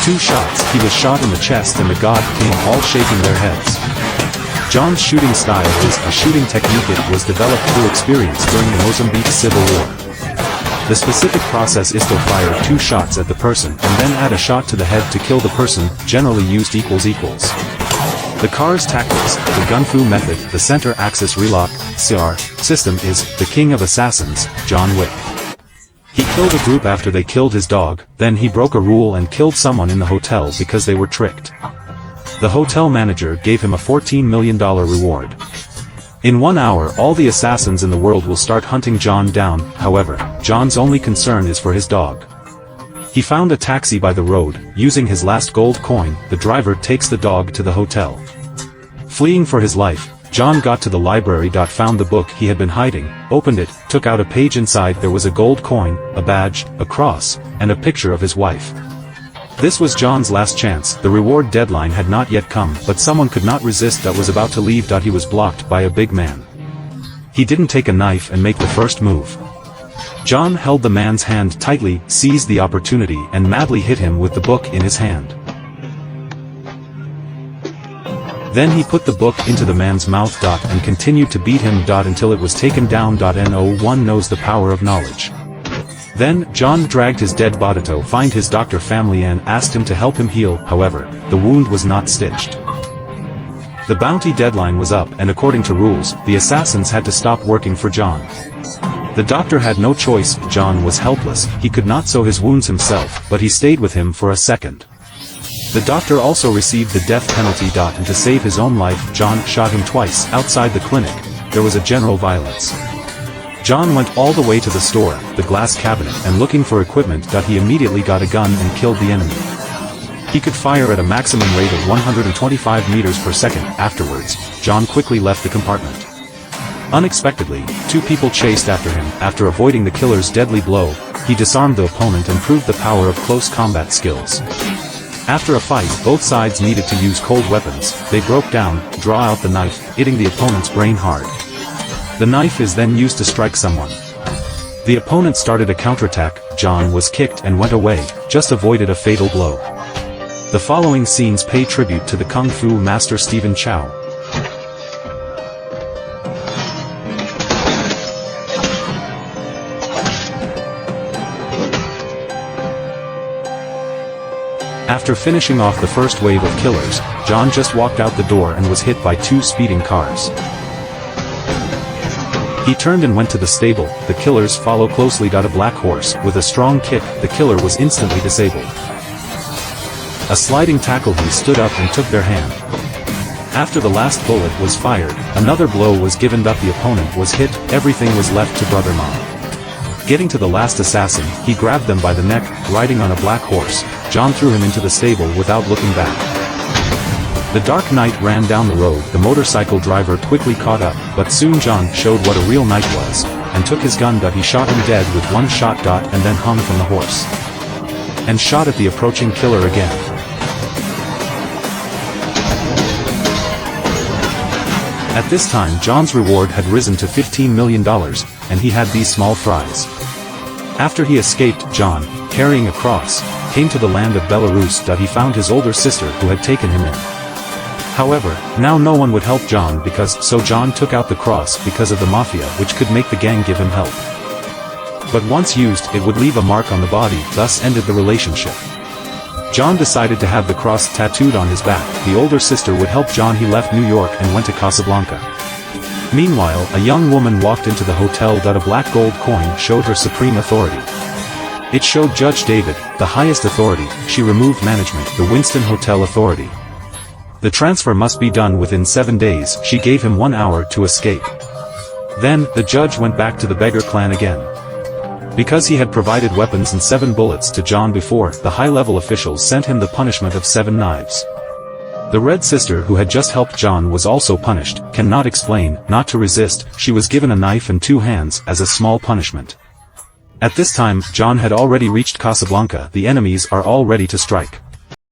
2 shots, he was shot in the chest and the god came, all shaking their heads. John's shooting style is a shooting technique. It was developed through experience during the Mozambique Civil War. The specific process is to fire 2 shots at the person and then add a shot to the head to kill the person, generally used equals. The car's tactics, the gun-fu method, the center axis relock, CR, system is, the king of assassins, John Wick. He killed a group after they killed his dog, then he broke a rule and killed someone in the hotel because they were tricked. The hotel manager gave him a $14 million reward. In 1 hour all the assassins in the world will start hunting John down. However, John's only concern is for his dog. He found a taxi by the road. Using his last gold coin, the driver takes the dog to the hotel. Fleeing for his life, John got to the library. Found the book he had been hiding, opened it, took out a page. Inside there was a gold coin, a badge, a cross, and a picture of his wife. This was John's last chance. The reward deadline had not yet come, but someone could not resist that was about to leave. He was blocked by a big man. He didn't take a knife and make the first move. John held the man's hand tightly, seized the opportunity and madly hit him with the book in his hand. Then he put the book into the man's mouth and continued to beat him until it was taken down. No one knows the power of knowledge. Then, John dragged his dead body to find his doctor family and asked him to help him heal. However, the wound was not stitched. The bounty deadline was up and according to rules, the assassins had to stop working for John. The doctor had no choice. John was helpless. He could not sew his wounds himself, but he stayed with him for a second. The doctor also received the death penalty. And to save his own life, John shot him twice. Outside the clinic, there was a general violence. John went all the way to the store, the glass cabinet, and looking for equipment. He immediately got a gun and killed the enemy. He could fire at a maximum rate of 125 meters per second. Afterwards, John quickly left the compartment. Unexpectedly, 2 people chased after him. After avoiding the killer's deadly blow, he disarmed the opponent and proved the power of close combat skills. After a fight, both sides needed to use cold weapons. They broke down, draw out the knife, hitting the opponent's brain hard. The knife is then used to strike someone. The opponent started a counterattack. John was kicked and went away, just avoided a fatal blow. The following scenes pay tribute to the Kung Fu master Stephen Chow. After finishing off the first wave of killers, John just walked out the door and was hit by 2 speeding cars. He turned and went to the stable. The killers follow closely. A black horse, with a strong kick, the killer was instantly disabled. A sliding tackle, he stood up and took their hand. After the last bullet was fired, another blow was given. The opponent was hit. Everything was left to Brother Mom. Getting to the last assassin, he grabbed them by the neck. Riding on a black horse, John threw him into the stable without looking back. The Dark Knight ran down the road. The motorcycle driver quickly caught up, but soon John showed what a real knight was, and took his gun. He shot him dead with 1 shot. And then hung from the horse. And shot at the approaching killer again. At this time John's reward had risen to $15 million, and he had these small fries. After he escaped, John, carrying a cross, came to the land of Belarus. He found his older sister who had taken him in. However, now no one would help John so John took out the cross because of the mafia, which could make the gang give him help. But once used, it would leave a mark on the body, thus ended the relationship. John decided to have the cross tattooed on his back. The older sister would help John. He left New York and went to Casablanca. Meanwhile, a young woman walked into the hotel. A black gold coin showed her supreme authority. It showed Judge David, the highest authority. She removed management, the Winston Hotel Authority. The transfer must be done within 7 days. She gave him 1 hour to escape. Then, the judge went back to the beggar clan again. Because he had provided weapons and 7 bullets to John before, the high-level officials sent him the punishment of 7 knives. The red sister who had just helped John was also punished. Cannot explain, not to resist, she was given a knife and 2 hands as a small punishment. At this time, John had already reached Casablanca. The enemies are all ready to strike.